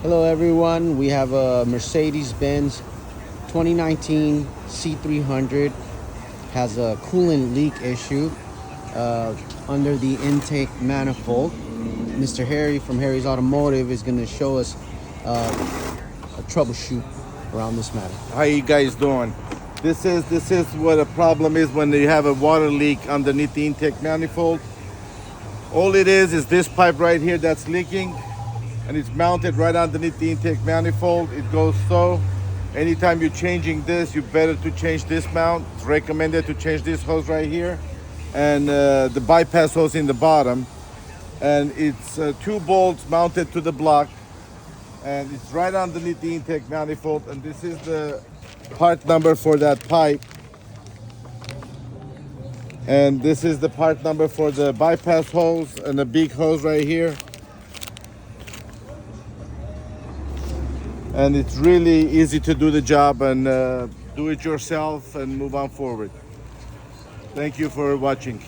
Hello everyone, we have a Mercedes Benz 2019 C300, has a coolant leak issue under the intake manifold. Mr. Harry from Harry's Automotive is going to show us a troubleshoot around this matter. How you guys doing? This is what a problem is when you have a water leak underneath the intake manifold. All it is this pipe right here that's leaking, and it's mounted right underneath the intake manifold. It goes so. Anytime you're changing this, you better to change this mount. It's recommended to change this hose right here, and the bypass hose in the bottom. And it's 2 bolts mounted to the block, and it's right underneath the intake manifold. And this is the part number for that pipe, and this is the part number for the bypass hose and the big hose right here. And it's really easy to do the job, and do it yourself and move on forward. Thank you for watching.